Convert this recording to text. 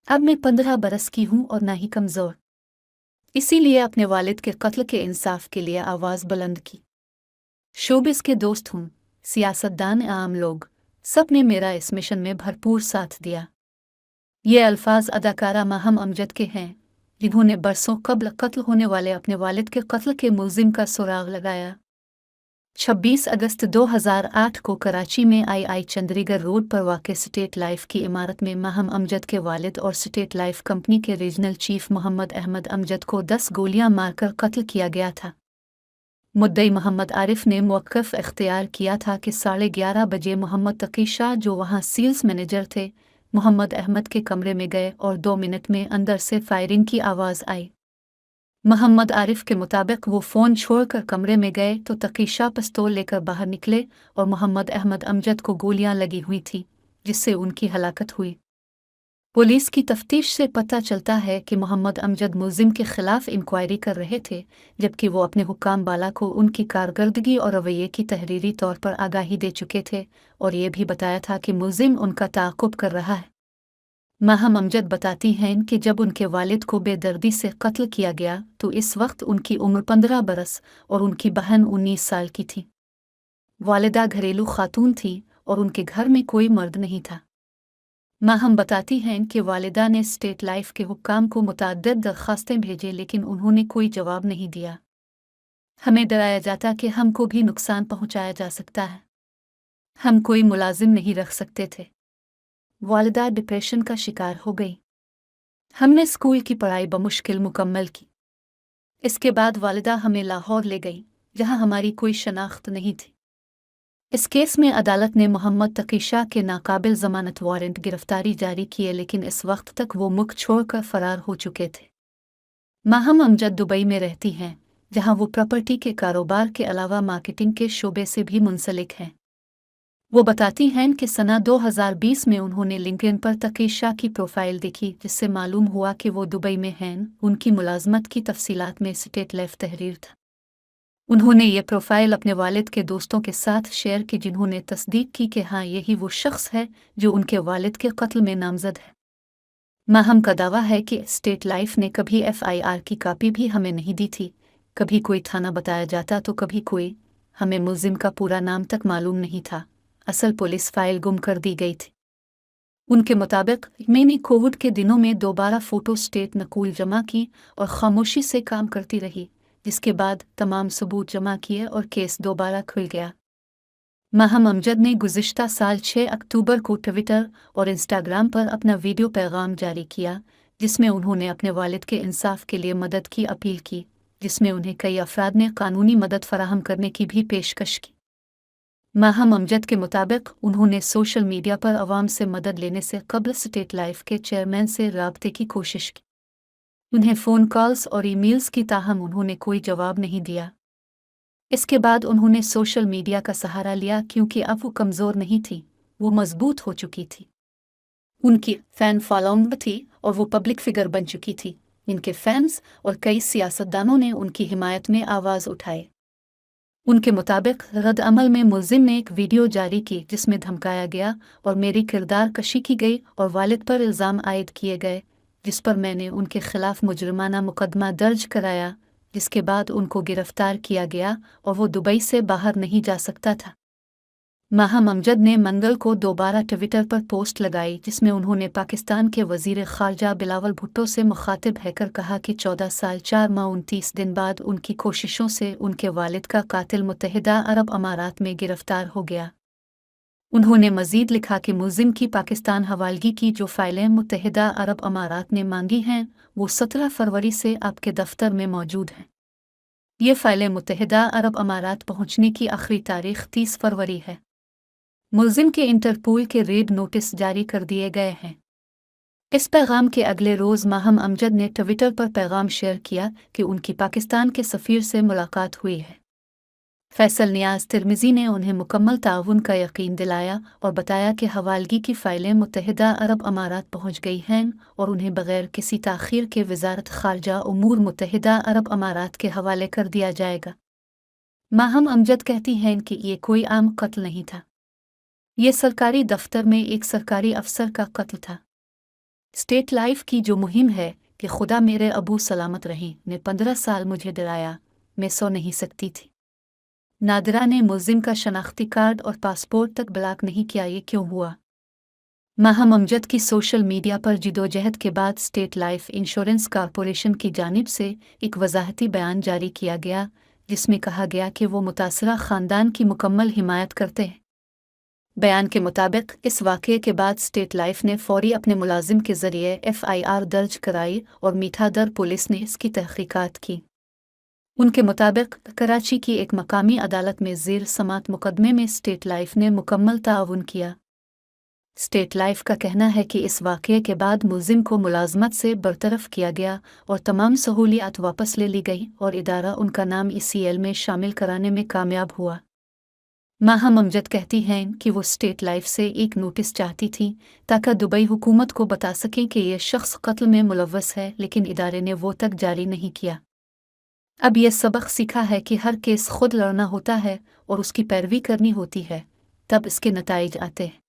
अब मैं 15 बरस की हूँ और ना ही कमज़ोर। इसीलिए अपने वालिद के कत्ल के इंसाफ के लिए आवाज़ बुलंद की। शोबिस के दोस्त हूँ, सियासतदान आम लोग, सब ने मेरा इस मिशन में भरपूर साथ दिया। ये अल्फाज अदाकारा माहम अमजद के हैं, जिन्होंने बरसों कबल कत्ल होने वाले अपने वालिद के कत्ल के मुलजिम का सुराग लगाया। 26 अगस्त 2008 को कराची में आई चंद्रीगढ़ रोड पर वाक़ स्टेट लाइफ की इमारत में माहम अमजद के वालिद और स्टेट लाइफ कंपनी के रीजनल चीफ मोहम्मद अहमद अमजद को 10 गोलियां मारकर कत्ल किया गया था। मुद्दई मोहम्मद आरिफ ने मौक़िफ़ इख्तियार किया था कि 11:30 बजे मोहम्मद तकी शाह, जो वहां सेल्स मैनेजर थे, मोहम्मद अहमद के कमरे में गए और 2 मिनट में अंदर से फायरिंग की आवाज़ आई। मोहम्मद आरिफ के मुताबिक वो फ़ोन छोड़कर कमरे में गए तो तकी शाह पिस्तौल लेकर बाहर निकले और मोहम्मद अहमद अमजद को गोलियां लगी हुई थी, जिससे उनकी हलाकत हुई। पुलिस की तफ्तीश से पता चलता है कि मोहम्मद अमजद मुलजिम के खिलाफ इंक्वायरी कर रहे थे, जबकि वो अपने हुक्काम बाला को उनकी कारकर्दगी और रवैये की तहरीरी तौर पर आगाही दे चुके थे और ये भी बताया था कि मुलजिम उनका ताक़ुब कर रहा है। माहम अमजद बताती हैं कि जब उनके वालिद को बेदर्दी से कत्ल किया गया तो इस वक्त उनकी उम्र 15 बरस और उनकी बहन 19 साल की थी। वालिदा घरेलू खातून थी और उनके घर में कोई मर्द नहीं था। माहम बताती हैं कि वालिदा ने स्टेट लाइफ के हुक्काम को मुतअद्दिद दरख्वास्तें भेजे, लेकिन उन्होंने कोई जवाब नहीं दिया। हमें डराया जाता कि हमको भी नुकसान पहुंचाया जा सकता है। हम कोई मुलाजिम नहीं रख सकते थे। वालिदा डिप्रेशन का शिकार हो गई। हमने स्कूल की पढ़ाई बमुश्किल मुकम्मल की। इसके बाद वालिदा हमें लाहौर ले गई, जहां हमारी कोई शनाख्त नहीं थी। इस केस में अदालत ने मोहम्मद तकी शाह के नाकाबिल जमानत वारंट गिरफ्तारी जारी किए, लेकिन इस वक्त तक वो मुल्क छोड़कर फरार हो चुके थे। माहम अमजद दुबई में रहती हैं, जहां वो प्रॉपर्टी के कारोबार के अलावा मार्केटिंग के शोबे से भी मुंसलिक हैं। वो बताती हैं कि सना 2020 में उन्होंने लिंक्डइन पर तकी शाह की प्रोफाइल देखी, जिससे मालूम हुआ कि वो दुबई में हैं। उनकी मुलाजमत की तफसीलात में स्टेट लाइफ तहरीर था। उन्होंने ये प्रोफाइल अपने वालिद के दोस्तों के साथ शेयर की, जिन्होंने तस्दीक की कि हाँ, यही वो शख्स है जो उनके वालिद के कत्ल में नामजद है। माहम का दावा है कि स्टेट लाइफ ने कभी FIR की कापी भी हमें नहीं दी थी। कभी कोई थाना बताया जाता तो कभी कोई। हमें मुलजिम का पूरा नाम तक मालूम नहीं था। असल पुलिस फाइल गुम कर दी गई थी। उनके मुताबिक मैंने कोविड के दिनों में दोबारा फ़ोटो स्टेट नकूल जमा की और खामोशी से काम करती रही, जिसके बाद तमाम सबूत जमा किए और केस दोबारा खुल गया। माहम अमजद ने गुज़िश्ता साल 6 अक्टूबर को ट्विटर और इंस्टाग्राम पर अपना वीडियो पैगाम जारी किया, जिसमें उन्होंने अपने वालिद के इंसाफ के लिए मदद की अपील की, जिसमें उन्हें कई अफराद ने कानूनी मदद फराहम करने की भी पेशकश की। माहम अमजद के मुताबिक उन्होंने सोशल मीडिया पर अवाम से मदद लेने से कबल स्टेट लाइफ के चेयरमैन से राब्ते की कोशिश की। उन्हें फ़ोन कॉल्स और ईमेल्स की, ताहम उन्होंने कोई जवाब नहीं दिया। इसके बाद उन्होंने सोशल मीडिया का सहारा लिया, क्योंकि अब वो कमज़ोर नहीं थी, वो मजबूत हो चुकी थी। उनकी फ़ैन फॉलोइंग थी और वो पब्लिक फिगर बन चुकी थी। इनके फैंस और कई सियासतदानों ने उनकी हिमायत में आवाज़ उठाई। उनके मुताबिक रद्द अमल में मुलजिम ने एक वीडियो जारी की, जिसमें धमकाया गया और मेरी किरदार कशी की गई और वालिद पर इल्ज़ाम आयद किए गए, जिस पर मैंने उनके खिलाफ मुजरिमाना मुकदमा दर्ज कराया, जिसके बाद उनको गिरफ्तार किया गया और वो दुबई से बाहर नहीं जा सकता था। माहम अमजद ने मंगल को दोबारा ट्विटर पर पोस्ट लगाई, जिसमें उन्होंने पाकिस्तान के वज़ीर ख़ारजा बिलावल भुट्टो से मुखातिब हैकर कहा कि 14 साल 4 माह 29 दिन बाद उनकी कोशिशों से उनके वालिद का कातिल मुत्तहिदा अरब अमारात में गिरफ्तार हो गया। उन्होंने मज़ीद लिखा कि मुलजिम की पाकिस्तान हवालगी की जो फाइलें मुत्तहिदा अरब अमारात ने मांगी हैं, वो 17 फरवरी से आपके दफ्तर में मौजूद हैं। ये फाइलें मुत्तहिदा अरब अमारात पहुंचने की आखिरी तारीख 30 फरवरी है। मुलजिम के इंटरपोल के रेड नोटिस जारी कर दिए गए हैं। इस पैगाम के अगले रोज़ माहम अमजद ने ट्विटर पर पैगाम शेयर किया कि उनकी पाकिस्तान के सफ़ीर से मुलाकात हुई है। फैसल नियाज़ तिर्मिज़ी ने उन्हें मुकम्मल ताउन का यकीन दिलाया और बताया कि हवालगी की फ़ाइलें मुत्तहिदा अरब अमारात पहुँच गई हैं और उन्हें बग़ैर किसी ताख़ीर के वज़ारत ख़ारजा उमूर मुत्तहिदा अरब अमारात के हवाले कर दिया जाएगा। माहम अमजद कहती हैं कि ये कोई आम कत्ल नहीं था। ये सरकारी दफ्तर में एक सरकारी अफसर का कत्ल था। स्टेट लाइफ की जो मुहिम है कि खुदा मेरे अबू सलामत रहें ने 15 साल मुझे डराया, मैं सो नहीं सकती थी। नादरा ने मुलजिम का शनाख्ती कार्ड और पासपोर्ट तक ब्लॉक नहीं किया, ये क्यों हुआ? माहम अमजद की सोशल मीडिया पर जिदोजहद के बाद स्टेट लाइफ इंश्योरेंस कॉरपोरेशन की जानिब से एक वजाहती बयान जारी किया गया, जिसमें कहा गया कि वो मुतासरा ख़ानदान की मुकम्मल हिमायत करते हैं। बयान के मुताबिक इस वाक़ये के बाद स्टेट लाइफ ने फौरी अपने मुलाजिम के ज़रिए FIR दर्ज कराई और मीठा दर पुलिस ने इसकी तहक़ीक़ात की। उनके मुताबिक कराची की एक मकामी अदालत में ज़ेर समात मुकदमे में स्टेट लाइफ ने मुकम्मल ताउन किया। स्टेट लाइफ का कहना है कि इस वाक़ये के बाद मुलजिम को मुलाजमत से बरतरफ किया गया और तमाम सहूलियात वापस ले ली गई और इदारा उनका नाम ECL में शामिल कराने में कामयाब हुआ। माहम अमजद कहती हैं कि वो स्टेट लाइफ से एक नोटिस चाहती थी ताकि दुबई हुकूमत को बता सकें कि यह शख्स कत्ल में मुलव्वस है, लेकिन इदारे ने वो तक जारी नहीं किया। अब यह सबक सीखा है कि हर केस खुद लड़ना होता है और उसकी पैरवी करनी होती है, तब इसके नताइज आते हैं।